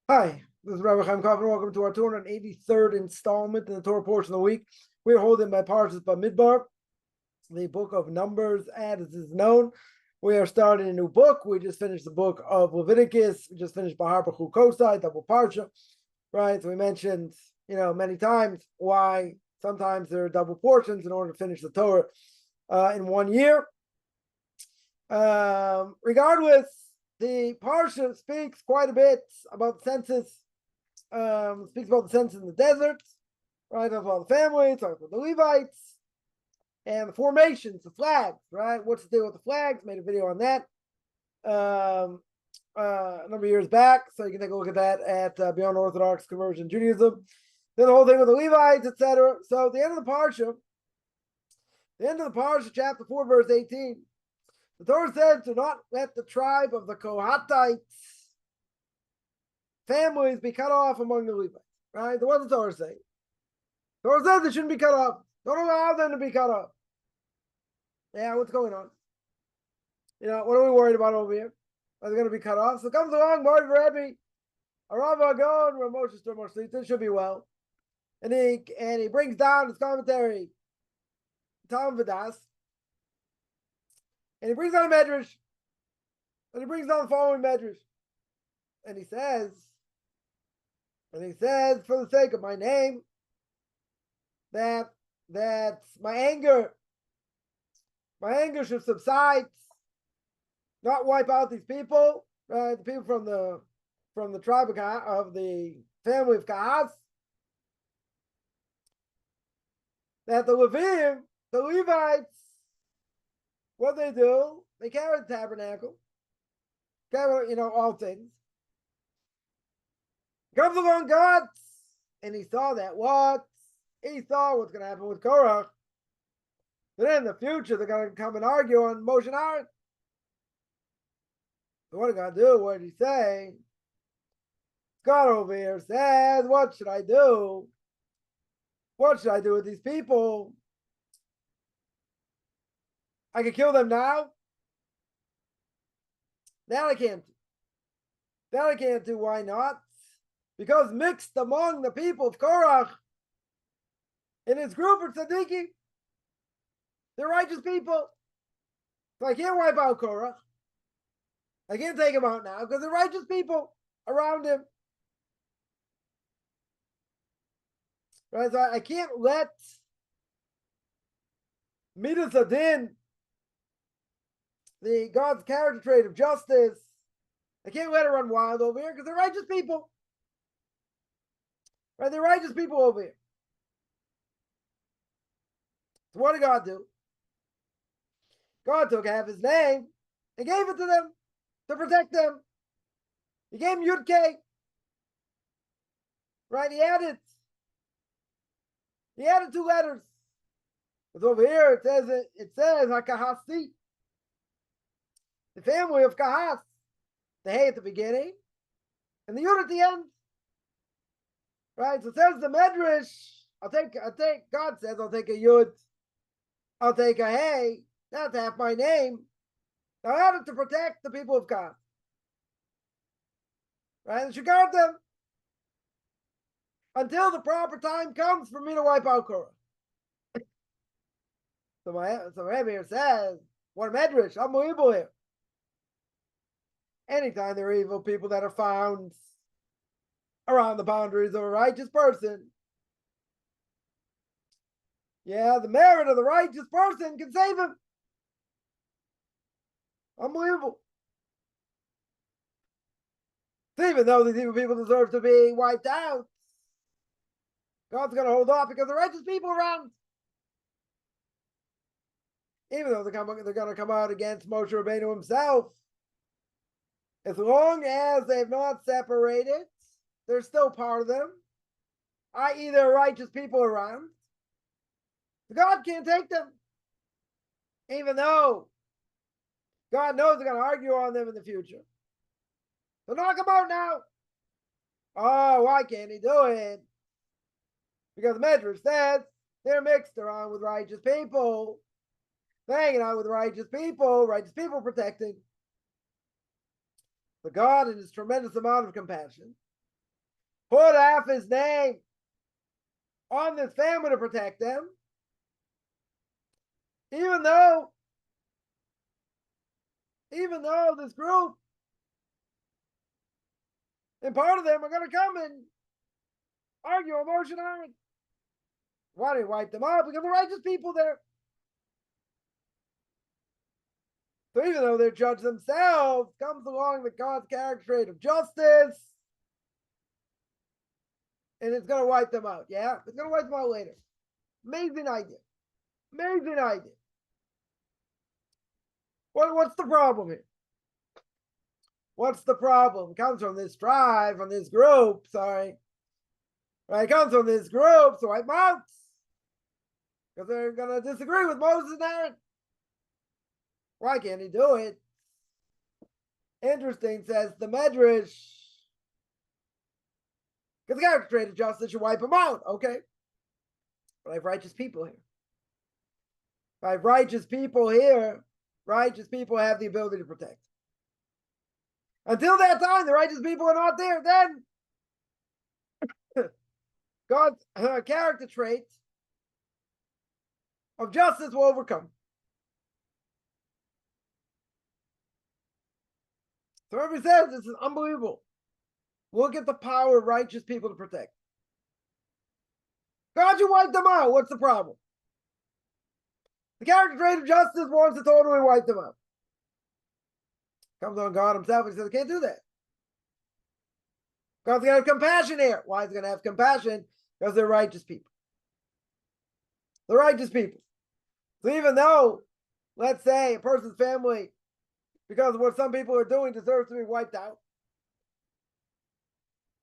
Hi, this is Rabbi Chaim Kaufman. Welcome to our 283rd installment in the Torah portion of the week. We're holding by Parshat Bamidbar, the book of Numbers, as is known. We are starting a new book. We just finished the book of Leviticus. We just finished Bahar B'chu Kosai, double Parsha, right? So we mentioned, many times why sometimes there are double portions in order to finish the Torah in 1 year. Regardless, the Parsha speaks quite a bit about the census, speaks about the census in the desert, right? Talks about the families, talks about the Levites, and the formations, the flags, right? What's the deal with the flags? Made a video on that a number of years back, so you can take a look at that at Beyond Orthodox Conversion Judaism. Then the whole thing with the Levites, etc. So the end of the Parsha, chapter 4, verse 18. The Torah says, do not let the tribe of the Kohatites families be cut off among the Levites. Right? What does the Torah say? The Torah says they shouldn't be cut off. Don't allow them to be cut off. Yeah, what's going on? What are we worried about over here? Are they going to be cut off? So comes along, Marty Rebbe, Arav Agon, Ramoshes Tormoslita, should be well. And he brings down his commentary, Tom Vadas, and he brings down a medrash, and he brings down the following medrash, and he says, for the sake of my name, that my anger should subside, not wipe out these people, right? The people from the tribe of the family of Kahas, that the Levites, what they do, they carry the tabernacle, carry, all things. Comes along God, and he saw that he saw what's going to happen with Korach. Then in the future, they're going to come and argue on Moshe and Aaron. So what did God do? What did he say? God over here says, what should I do? What should I do with these people? I can kill them now. That I can't do. Why not? Because mixed among the people of Korach, in his group of tzaddikim, they're righteous people. So I can't wipe out Korach. I can't take him out now because they're righteous people around him. Right? So I can't let Midas Adin, the God's character trait of justice, I can't let it run wild over here because they're righteous people. Right? They're righteous people over here. So what did God do? God took half his name and gave it to them to protect them. He gave him Yud-K. Right? He added 2 letters. Because over here it says HaKahasi. The family of Kahas. The Hey at the beginning and the Yud at the end. Right? So it says the Medrash, God says, I'll take a Yud, I'll take a Hey, that's half my name. Now I added to protect the people of God. Right? And should guard them until the proper time comes for me to wipe out Korah. So Rabbi here says, what a Medrash, unbelievable here. Anytime there are evil people that are found around the boundaries of a righteous person, the merit of the righteous person can save him. Unbelievable. So even though these evil people deserve to be wiped out, God's going to hold off because the righteous people around. Even though they're going to come out against Moshe Rabbeinu himself, as long as they've not separated, they're still part of them, i.e. there are righteous people around. God can't take them. Even though God knows they're going to argue on them in the future. So knock them out now. Oh, why can't he do it? Because the Medrash says they're mixed around with righteous people. They're hanging out with righteous people protecting. But God, in his tremendous amount of compassion, put half his name on this family to protect them, even though this group and part of them are going to come and argue on Moshe and Aaron. Why do you wipe them out? Because the righteous people there. So even though they're judge themselves, comes along the God's character trait of justice, and it's going to wipe them out. Yeah, it's going to wipe them out later. Amazing idea. Amazing idea. What's the problem here? What's the problem? It comes from this tribe, from this group, sorry. Right, it comes from this group, so wipe them out. Because they're going to disagree with Moses and Aaron. Why can't he do it? Interesting, says the Medrash. Because the character trait of justice should wipe them out. Okay. But I have righteous people here. If I have righteous people here, righteous people have the ability to protect. Until that time, the righteous people are not there. Then God's character trait of justice will overcome. So everybody says this is unbelievable. Look at the power of righteous people to protect. God, you wipe them out. What's the problem? The character trait of justice wants to totally wipe them out. Comes on God himself and says, I can't do that. God's going to have compassion here. Why is he going to have compassion? Because they're righteous people. The righteous people. So even though, let's say, a person's family, because of what some people are doing, deserves to be wiped out.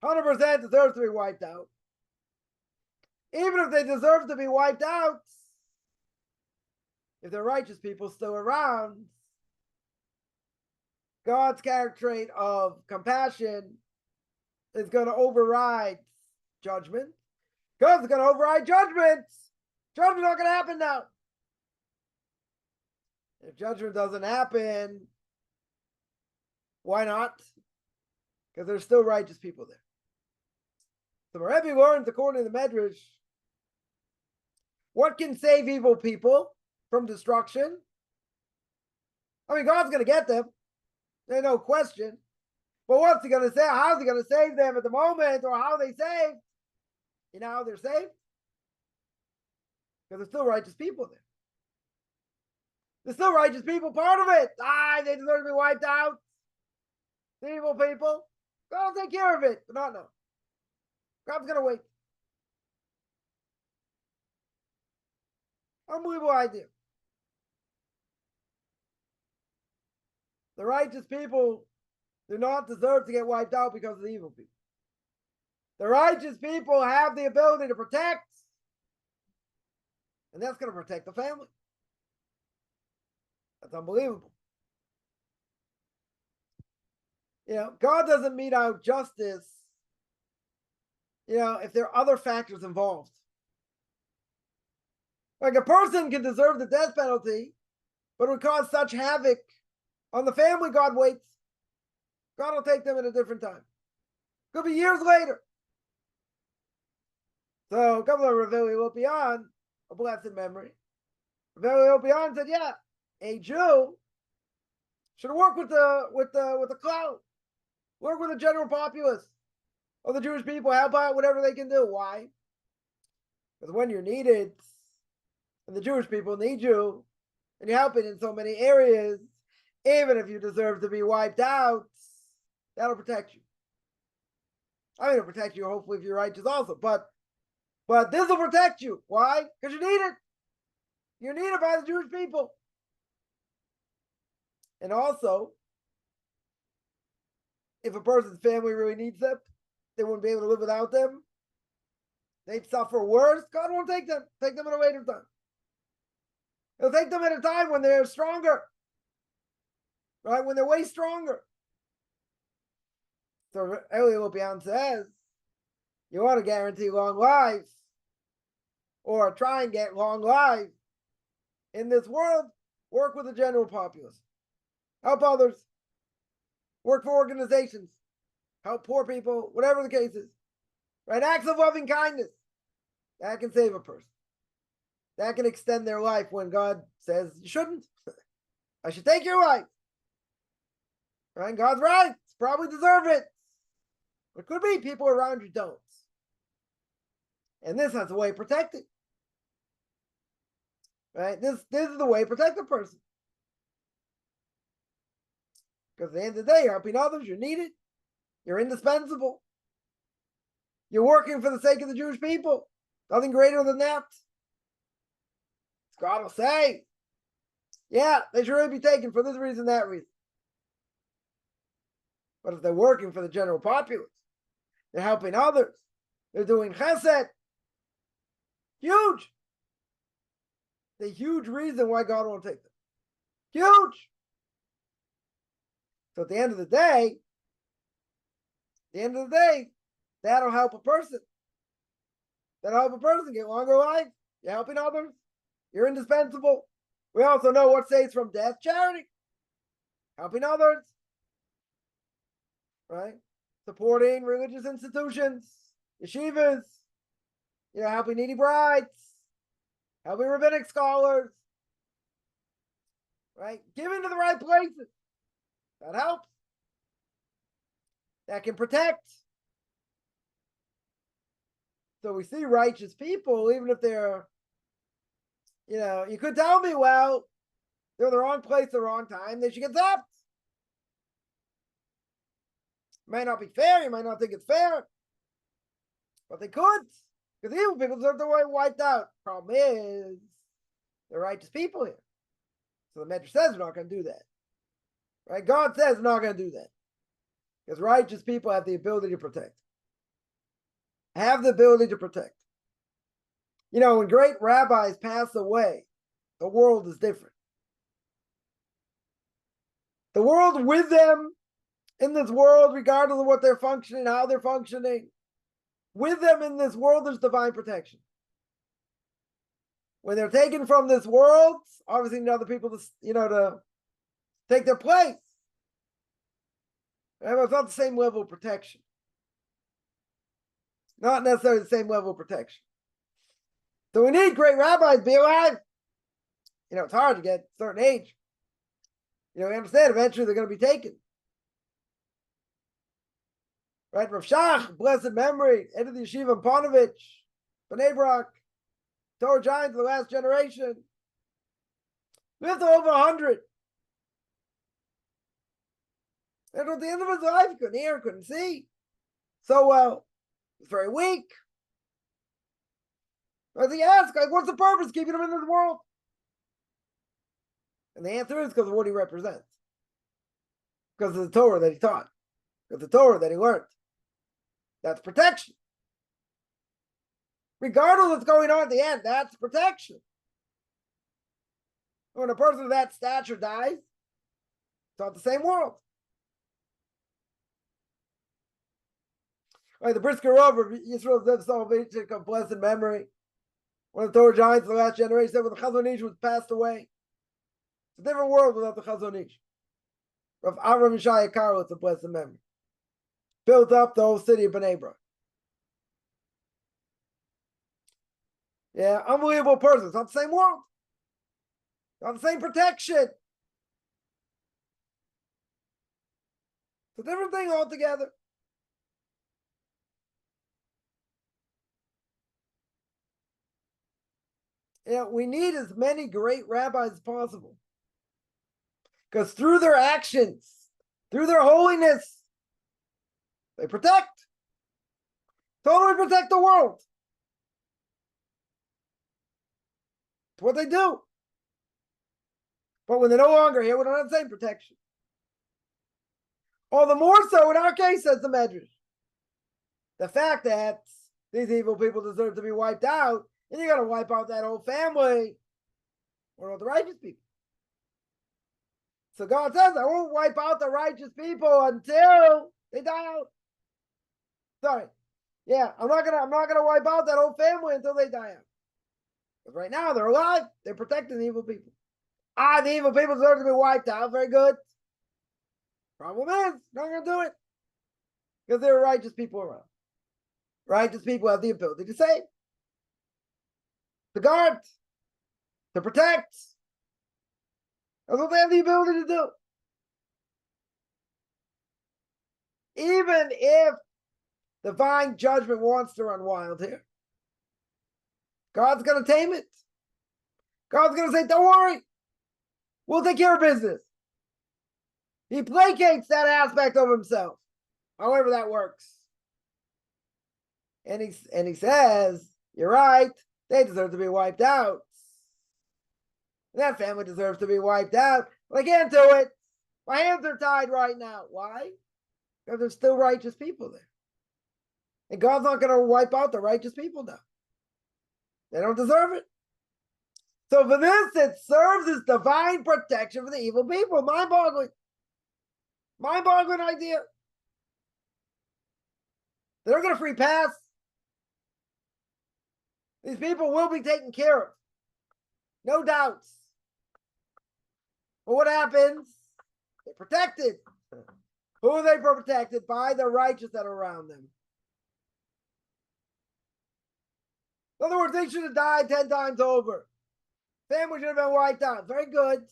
100% deserves to be wiped out. Even if they deserve to be wiped out, if they're righteous people still around, God's character trait of compassion is going to override judgment. Because it's going to override judgment. Judgment's not going to happen now. If judgment doesn't happen, why not? Because there's still righteous people there. So the Rebbe learns, according to the Medrash, what can save evil people from destruction? I mean, God's going to get them. There's no question. But what's he going to say? How's he going to save them at the moment? Or how are they saved? You know how they're saved? Because there's still righteous people there. There's still righteous people part of it. They deserve to be wiped out. The evil people. God will take care of it. But not now. God's going to wait. Unbelievable idea. The righteous people do not deserve to get wiped out because of the evil people. The righteous people have the ability to protect, and that's going to protect the family. That's unbelievable. You know, God doesn't mete out justice, you know, if there are other factors involved. Like a person can deserve the death penalty, but it would cause such havoc on the family, God waits. God will take them at a different time. Could be years later. So a couple of Raveli Lopian, a blessed memory. Raveli Lopian said, yeah, a Jew should work with the clown. Work with the general populace of the Jewish people, help out whatever they can do. Why? Because when you're needed, and the Jewish people need you, and you're helping in so many areas, even if you deserve to be wiped out, that'll protect you. I mean, it'll protect you, hopefully, if you're righteous also. But this will protect you. Why? Because you need it. You're needed by the Jewish people. And also, if a person's family really needs them, they wouldn't be able to live without them. They'd suffer worse. God won't take them. Take them at a later time. He'll take them at a time when they're stronger. Right? When they're way stronger. So Eli Lopian says, you want to guarantee long life, or try and get long life in this world, work with the general populace. Help others. Work for organizations. Help poor people, whatever the case is. Right? Acts of loving kindness. That can save a person. That can extend their life when God says, you shouldn't. I should take your life. Right? God's right. It's probably deserve it. It could be people around you don't. And this has a way of protecting. Right? This is the way to protect a person. Because at the end of the day, you're helping others, you're needed, you're indispensable. You're working for the sake of the Jewish people. Nothing greater than that. God will say, yeah, they should really be taken for this reason, that reason. But if they're working for the general populace, they're helping others, they're doing chesed, huge. The huge reason why God won't take them. Huge. So at the end of the day, that'll help a person. That'll help a person get longer life. You're helping others. You're indispensable. We also know what saves from death: charity. Helping others. Right? Supporting religious institutions, yeshivas, helping needy brides, helping rabbinic scholars. Right? Giving to the right places. That helps. That can protect. So we see righteous people, even if they're, you could tell me, well, they're in the wrong place at the wrong time, they should get zapped. Might not be fair, you might not think it's fair, but they could, because evil people deserve their way wiped out. Problem is, they're righteous people here. So the Medrash says we're not going to do that. Right? God says we're not going to do that. Because righteous people have the ability to protect. Have the ability to protect. When great rabbis pass away, the world is different. The world with them, in this world, regardless of what they're functioning, how they're functioning, with them in this world, there's divine protection. When they're taken from this world, obviously need other people to take their place. It's not the same level of protection. Not necessarily the same level of protection. So we need great rabbis to be alive. It's hard to get a certain age. We understand eventually they're going to be taken. Right? Rav Shach, blessed memory, head of the yeshiva in Panovich, Bnei Brak, Torah giants of the last generation. Lived to over 100. And at the end of his life, he couldn't hear, couldn't see so well. He was very weak. As he asked, what's the purpose of keeping him in this world? And the answer is because of what he represents. Because of the Torah that he taught. Because of the Torah that he learned. That's protection. Regardless of what's going on at the end, that's protection. When a person of that stature dies, it's not the same world. Right, the Brisker Rav of Yisrael Zev Soloveitchik of blessed memory, one of the Torah giants of the last generation, said when the Chazon Ish was passed away, it's a different world without the Chazon Ish. Rav Avram Yishai Karlitz of blessed memory built up the whole city of Bnei Brak. Yeah, unbelievable person. It's not the same world. Not the same protection. It's a different thing altogether. We need as many great rabbis as possible. Because through their actions, through their holiness, they protect. Totally protect the world. It's what they do. But when they're no longer here, we don't have the same protection. All the more so in our case, says the Medrash. The fact that these evil people deserve to be wiped out, and you got to wipe out that whole family, or all the righteous people. So God says, I won't wipe out the righteous people until they die out. Sorry. Yeah, I'm not gonna wipe out that whole family until they die out. But right now they're alive, they're protecting the evil people. The evil people deserve to be wiped out. Very good. Problem is, not gonna do it. Because there are righteous people around. Righteous people have the ability to save, to guard, to protect. That's what they have the ability to do. Even if divine judgment wants to run wild here, God's going to tame it. God's going to say, don't worry, we'll take care of business. He placates that aspect of himself, however that works. And he says, you're right, they deserve to be wiped out. That family deserves to be wiped out, but I can't do it. My hands are tied right now. Why? Because there's still righteous people there. And God's not going to wipe out the righteous people now. They don't deserve it. So for this, it serves as divine protection for the evil people. Mind-boggling. Mind-boggling idea. They're going to free pass. These people will be taken care of. No doubts. But what happens? They're protected. Who are they protected? By the righteous that are around them. In other words, they should have died 10 times over. Family should have been wiped out. Very good.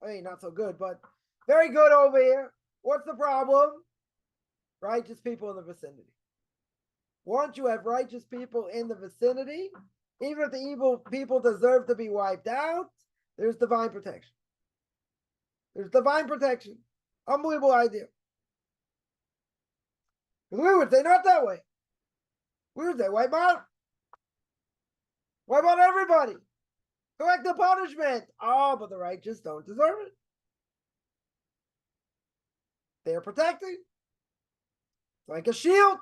I mean, not so good, but very good over here. What's the problem? Righteous people in the vicinity. Once you have righteous people in the vicinity, even if the evil people deserve to be wiped out, there's divine protection. There's divine protection. Unbelievable idea. Because we would say not that way. We would say wipe out. Wipe out everybody. Correct the punishment. Oh, but the righteous don't deserve it. They're protecting. It's like a shield.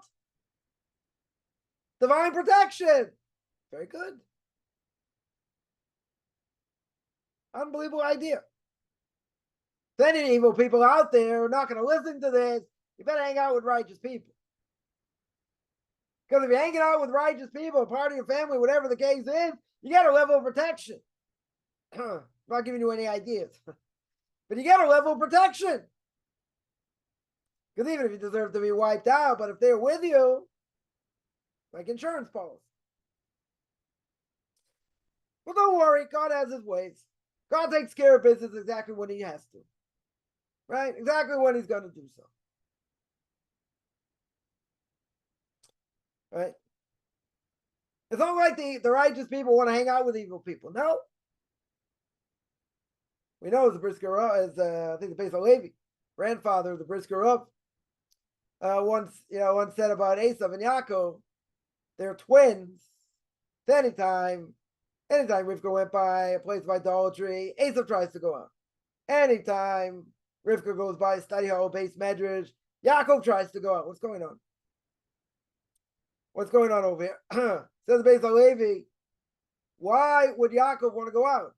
Divine protection. Very good. Unbelievable idea. If any evil people out there are not going to listen to this, you better hang out with righteous people. Because if you're hanging out with righteous people, part of your family, whatever the case is, you got a level of protection. I'm not giving you any ideas. But you got a level of protection. Because even if you deserve to be wiped out, but if they're with you, like insurance policy. Well, don't worry. God has his ways. God takes care of business exactly when he has to. Right? Exactly when he's going to do so. Right? It's not like the righteous people want to hang out with evil people. No. We know as the Brisker is I think the Beis Levi, grandfather of the Brisker once said about Esav and Yaakov, they're twins. Anytime Rivka went by a place of idolatry, Esav tries to go out. Anytime Rivka goes by a study hall, base medrash, Yaakov tries to go out. What's going on? What's going on over here? Says Beis Levi, why would Yaakov want to go out?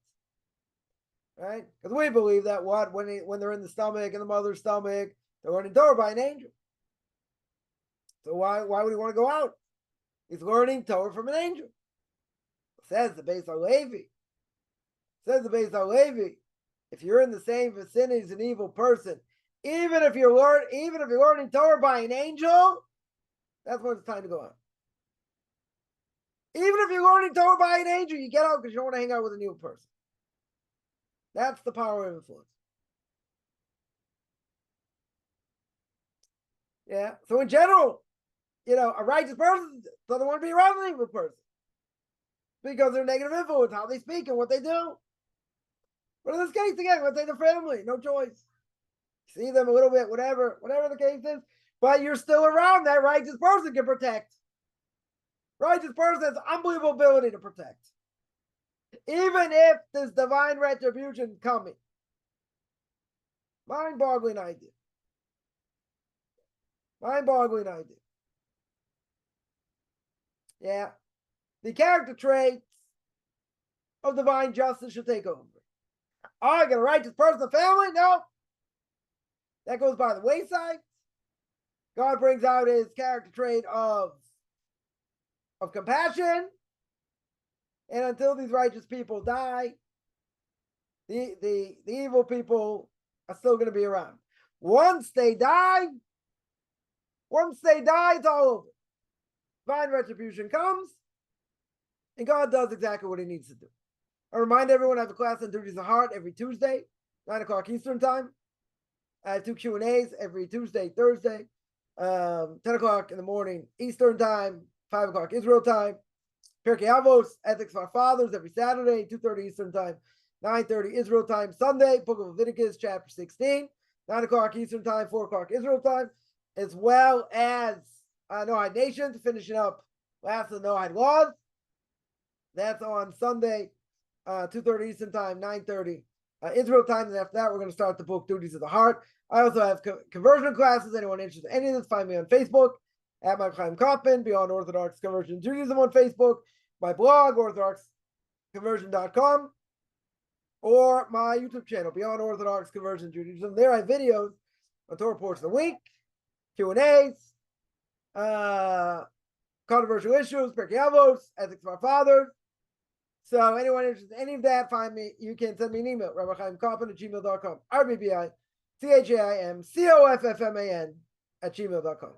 Right? Because we believe that when they're in the stomach, in the mother's stomach, they're learning Torah by an angel. So why would he want to go out? He's learning Torah from an angel. Says the Beis Levi. Says the Beis Levi, if you're in the same vicinity as an evil person, even if you're learning Torah by an angel, that's when it's time to go out. Even if you're learning Torah by an angel, you get out because you don't want to hang out with an evil person. That's the power of influence. Yeah. So in general, a righteous person doesn't want to be around an evil person because they're negative influence, how they speak and what they do. But in this case, again, let's say the family, no choice. See them a little bit, whatever the case is, but you're still around. That righteous person can protect. Righteous person has unbelievable ability to protect. Even if there's divine retribution coming. Mind-boggling idea. Mind-boggling idea. Yeah. The character traits of divine justice should take over. Oh, I got a righteous person in the family? No. That goes by the wayside. God brings out his character trait of compassion. And until these righteous people die, the evil people are still going to be around. Once they die, it's all over. divine retribution comes, and God does exactly what he needs to do. I remind everyone I have a class on duties of heart every Tuesday, 9 o'clock Eastern time. I have 2 Q&As every Tuesday, Thursday, 10 o'clock in the morning Eastern time, 5 o'clock Israel time. Pirkei Avos, Ethics of Our Fathers, every Saturday, 2:30 Eastern time, 9:30 Israel time. Sunday, Book of Leviticus, chapter 16, 9 o'clock Eastern time, 4 o'clock Israel time, as well as Noahide Nations, finishing up last of the Noahide Laws. That's on Sunday, 2:30 Eastern time, 9:30 Israel time. And after that, we're going to start the book Duties of the Heart. I also have conversion classes. Anyone interested in any of this, find me on Facebook at Mike Chaim Kaufman, Beyond Orthodox Conversion Judaism on Facebook, my blog, orthodoxconversion.com, or my YouTube channel, Beyond Orthodox Conversion Judaism. There I have videos on Torah portion of the week, Q&As, controversial issues, Pirkei Avos, Ethics of Our Fathers. So anyone interested in any of that, find me. You can send me an email, rabbichaimkaufman@gmail.com, RBBICHAIMCOFFMAN @gmail.com.